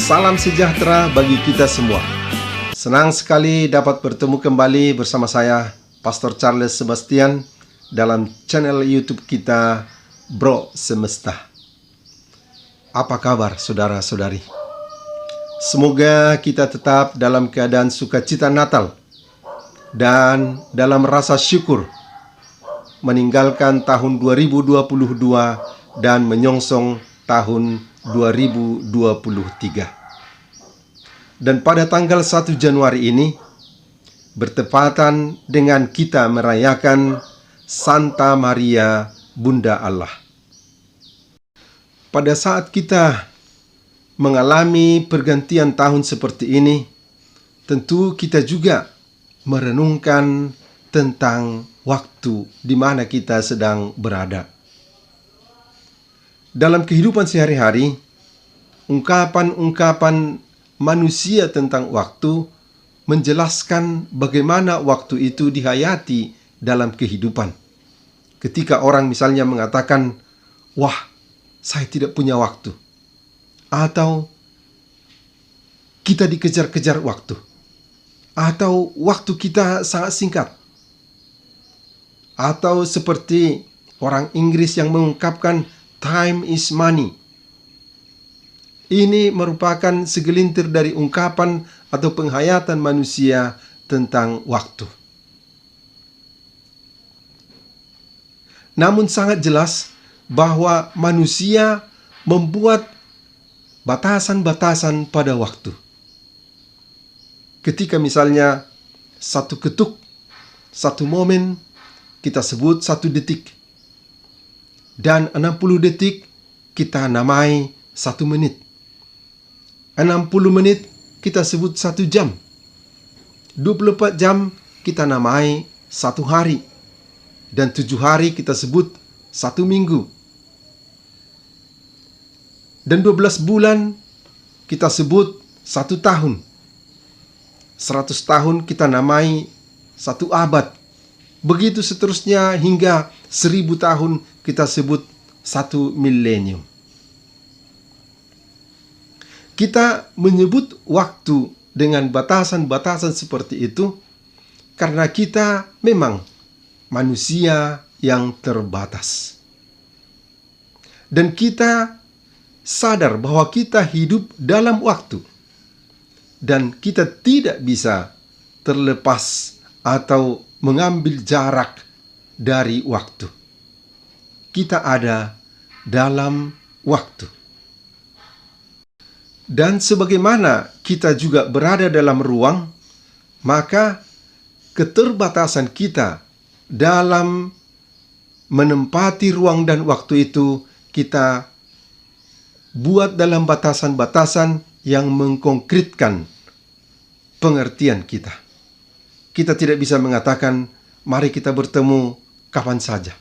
Salam sejahtera bagi kita semua. Senang sekali dapat bertemu kembali bersama saya, Pastor Charles Sebastian, dalam channel YouTube kita, Bro Semesta. Apa kabar saudara-saudari? Semoga kita tetap dalam keadaan sukacita Natal dan dalam rasa syukur meninggalkan tahun 2022 dan menyongsong tahun 2023. Dan pada tanggal 1 Januari ini bertepatan dengan kita merayakan Santa Maria Bunda Allah. Pada saat kita mengalami pergantian tahun seperti ini, tentu kita juga merenungkan tentang waktu di mana kita sedang berada. Dalam kehidupan sehari-hari, ungkapan-ungkapan manusia tentang waktu menjelaskan bagaimana waktu itu dihayati dalam kehidupan. Ketika orang misalnya mengatakan, "Wah, saya tidak punya waktu." Atau, "Kita dikejar-kejar waktu." Atau, "Waktu kita sangat singkat." Atau seperti orang Inggris yang mengungkapkan, "Time is money." Ini merupakan segelintir dari ungkapan atau penghayatan manusia tentang waktu. Namun sangat jelas bahwa manusia membuat batasan-batasan pada waktu. Ketika misalnya satu ketuk, satu momen, kita sebut 1 detik. Dan 60 detik kita namai 1 menit. 60 menit kita sebut 1 jam. 24 jam kita namai 1 hari. Dan 7 hari kita sebut 1 minggu. Dan 12 bulan kita sebut 1 tahun. 100 tahun kita namai 1 abad. Begitu seterusnya hingga 1000 tahun kita sebut 1 milenium. Kita menyebut waktu dengan batasan-batasan seperti itu karena kita memang manusia yang terbatas. Dan kita sadar bahwa kita hidup dalam waktu dan kita tidak bisa terlepas atau mengambil jarak dari waktu. Kita ada dalam waktu. Dan sebagaimana kita juga berada dalam ruang, maka keterbatasan kita dalam menempati ruang dan waktu itu kita buat dalam batasan-batasan yang mengkonkretkan pengertian kita. Kita tidak bisa mengatakan, "Mari kita bertemu kapan saja."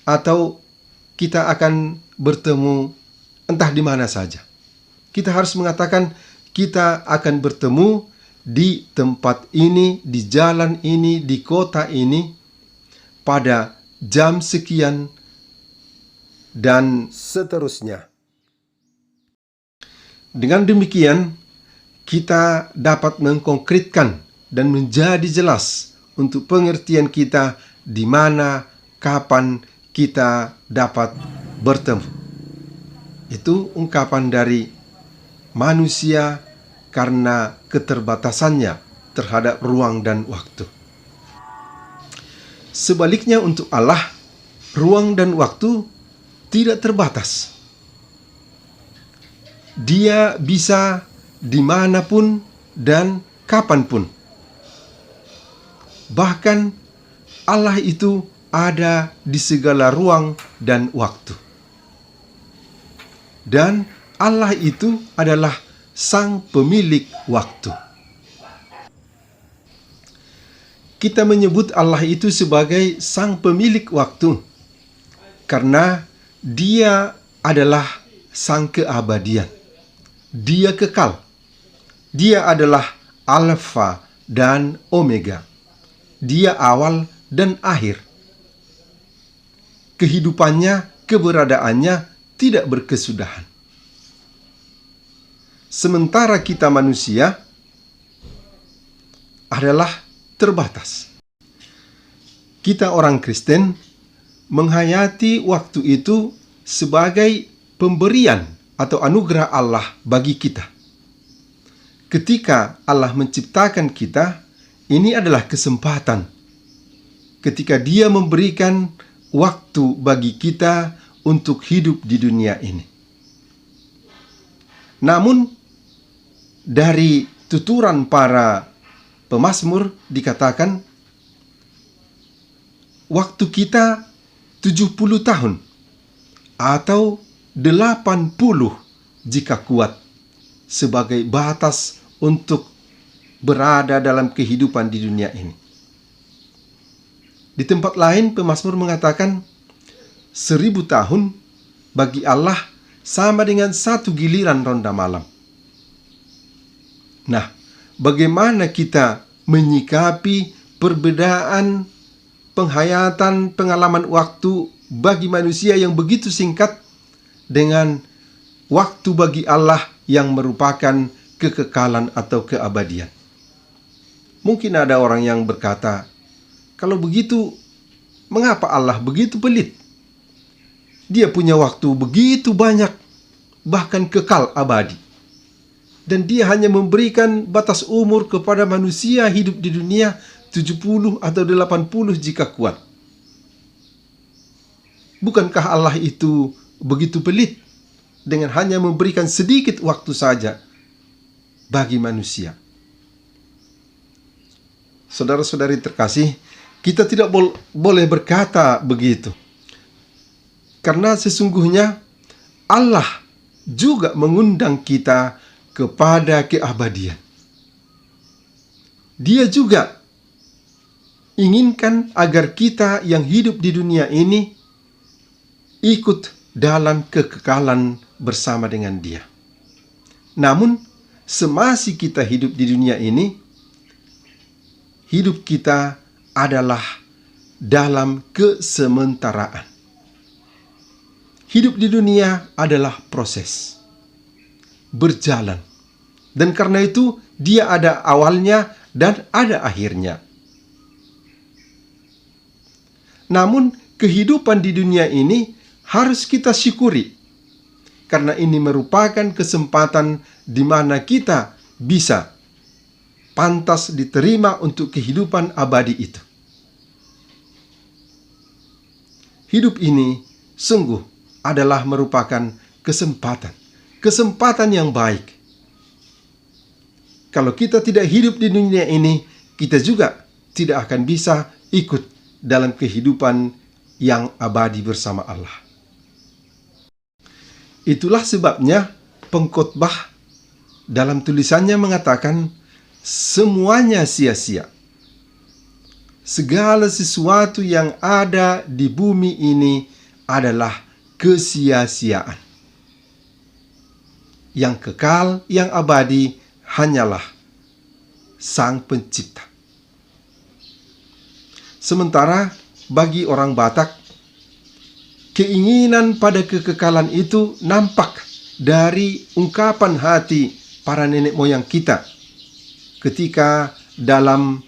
Atau kita akan bertemu entah di mana saja. Kita harus mengatakan, kita akan bertemu di tempat ini, di jalan ini, di kota ini, pada jam sekian, dan seterusnya. Dengan demikian, kita dapat mengkonkretkan dan menjadi jelas untuk pengertian kita di mana, kapan kita dapat bertemu. Itu ungkapan dari manusia karena keterbatasannya terhadap ruang dan waktu. Sebaliknya untuk Allah, ruang dan waktu tidak terbatas. Dia bisa dimanapun dan kapanpun. Bahkan Allah itu ada di segala ruang dan waktu. Dan Allah itu adalah sang pemilik waktu. Kita menyebut Allah itu sebagai sang pemilik waktu karena Dia adalah sang keabadian. Dia kekal. Dia adalah Alfa dan Omega. Dia awal dan akhir. Kehidupannya, keberadaannya tidak berkesudahan. sementara kita manusia adalah terbatas. Kita orang Kristen menghayati waktu itu sebagai pemberian atau anugerah Allah bagi kita. Ketika Allah menciptakan kita, ini adalah kesempatan. Ketika Dia memberikan waktu bagi kita untuk hidup di dunia ini. Namun, dari tuturan para pemazmur dikatakan, waktu kita 70 tahun atau 80 jika kuat sebagai batas untuk berada dalam kehidupan di dunia ini. Di tempat lain pemazmur mengatakan 1000 tahun bagi Allah sama dengan 1 giliran ronda malam. Nah, bagaimana kita menyikapi perbedaan penghayatan pengalaman waktu bagi manusia yang begitu singkat dengan waktu bagi Allah yang merupakan kekekalan atau keabadian? Mungkin ada orang yang berkata, kalau begitu, mengapa Allah begitu pelit? Dia punya waktu begitu banyak, bahkan kekal abadi. Dan Dia hanya memberikan batas umur kepada manusia hidup di dunia 70 atau 80 jika kuat. Bukankah Allah itu begitu pelit dengan hanya memberikan sedikit waktu saja bagi manusia? Saudara-saudari terkasih, kita tidak boleh berkata begitu. Karena sesungguhnya Allah juga mengundang kita kepada keabadian. Dia juga inginkan agar kita yang hidup di dunia ini ikut dalam kekekalan bersama dengan Dia. Namun, semasih kita hidup di dunia ini, hidup kita adalah dalam kesementaraan. Hidup di dunia adalah proses, berjalan. Dan karena itu, dia ada awalnya dan ada akhirnya. Namun, kehidupan di dunia ini harus kita syukuri, karena ini merupakan kesempatan di mana kita bisa pantas diterima untuk kehidupan abadi itu. Hidup ini sungguh adalah merupakan kesempatan yang baik. Kalau kita tidak hidup di dunia ini, kita juga tidak akan bisa ikut dalam kehidupan yang abadi bersama Allah. Itulah sebabnya pengkhotbah dalam tulisannya mengatakan, semuanya sia-sia. Segala sesuatu yang ada di bumi ini adalah kesia-siaan. Yang kekal, yang abadi hanyalah Sang Pencipta. Sementara bagi orang Batak, keinginan pada kekekalan itu nampak dari ungkapan hati para nenek moyang kita ketika dalam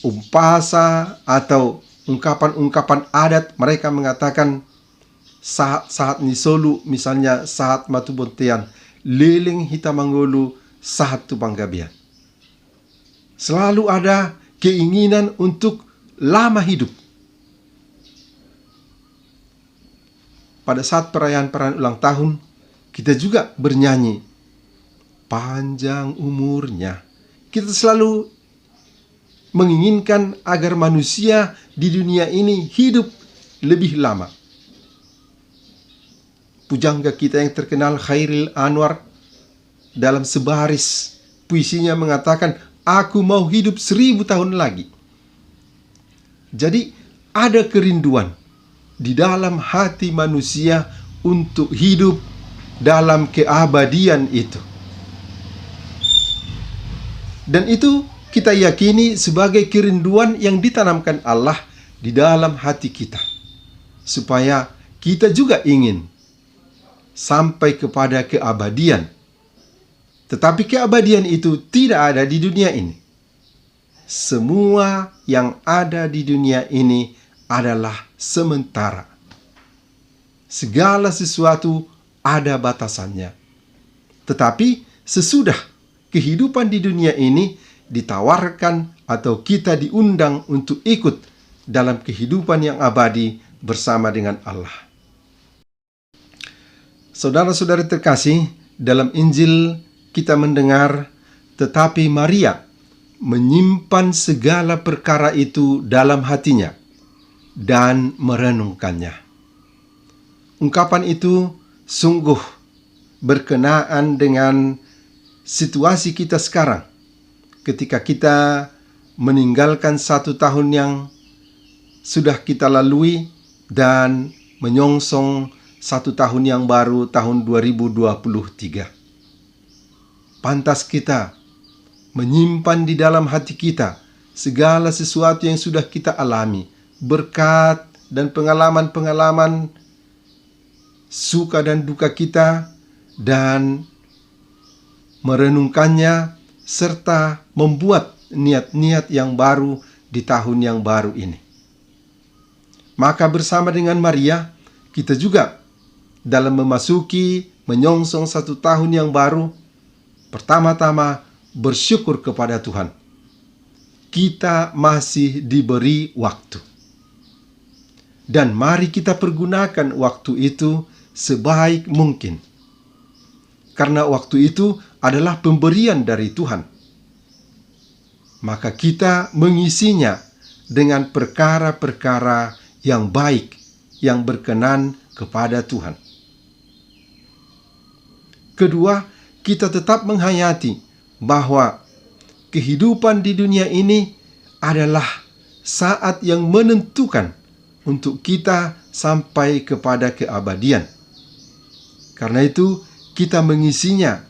umpasa atau ungkapan-ungkapan adat mereka mengatakan saat nisolu, misalnya saat matubontean, liling hitamangulu, saat tubanggabian. Selalu ada keinginan untuk lama hidup. Pada saat perayaan ulang tahun, kita juga bernyanyi, panjang umurnya. Kita selalu menginginkan agar manusia di dunia ini hidup lebih lama. Pujangga kita yang terkenal Khairil Anwar dalam sebaris puisinya mengatakan, aku mau hidup 1000 tahun lagi. Jadi ada kerinduan di dalam hati manusia untuk hidup dalam keabadian itu. Dan itu kita yakini sebagai kerinduan yang ditanamkan Allah di dalam hati kita, supaya kita juga ingin sampai kepada keabadian. Tetapi keabadian itu tidak ada di dunia ini. Semua yang ada di dunia ini adalah sementara. Segala sesuatu ada batasannya. Tetapi sesudah kehidupan di dunia ini ditawarkan atau kita diundang untuk ikut dalam kehidupan yang abadi bersama dengan Allah. Saudara-saudara terkasih, dalam Injil kita mendengar, tetapi Maria menyimpan segala perkara itu dalam hatinya dan merenungkannya. Ungkapan itu sungguh berkenaan dengan situasi kita sekarang, ketika kita meninggalkan 1 tahun yang sudah kita lalui dan menyongsong 1 tahun yang baru, tahun 2023. Pantas kita menyimpan di dalam hati kita segala sesuatu yang sudah kita alami, berkat dan pengalaman-pengalaman suka dan duka kita, dan merenungkannya serta membuat niat-niat yang baru di tahun yang baru ini. Maka bersama dengan Maria, kita juga dalam memasuki menyongsong 1 tahun yang baru, pertama-tama bersyukur kepada Tuhan. Kita masih diberi waktu. Dan mari kita pergunakan waktu itu sebaik mungkin. Karena waktu itu adalah pemberian dari Tuhan. Maka kita mengisinya dengan perkara-perkara yang baik, yang berkenan kepada Tuhan. Kedua, kita tetap menghayati bahwa kehidupan di dunia ini adalah saat yang menentukan untuk kita sampai kepada keabadian. Karena itu, kita mengisinya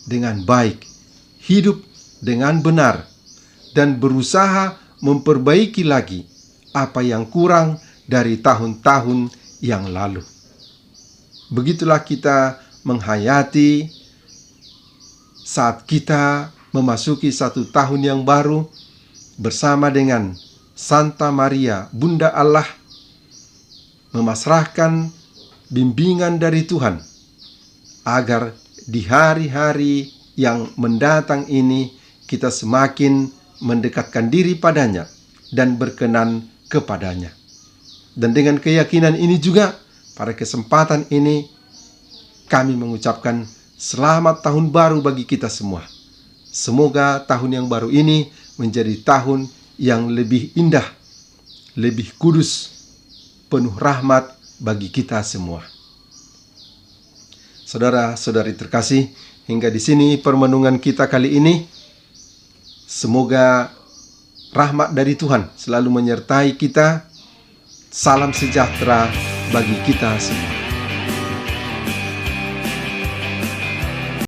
dengan baik, hidup dengan benar, dan berusaha memperbaiki lagi apa yang kurang dari tahun-tahun yang lalu. Begitulah kita menghayati saat kita memasuki 1 tahun yang baru bersama dengan Santa Maria, Bunda Allah, memasrahkan bimbingan dari Tuhan agar di hari-hari yang mendatang ini kita semakin mendekatkan diri padanya dan berkenan kepadanya. Dan dengan keyakinan ini juga, pada kesempatan ini kami mengucapkan selamat tahun baru bagi kita semua. Semoga tahun yang baru ini menjadi tahun yang lebih indah, lebih kudus, penuh rahmat bagi kita semua. Saudara-saudari terkasih, hingga di sini permenungan kita kali ini. Semoga rahmat dari Tuhan selalu menyertai kita. Salam sejahtera bagi kita semua.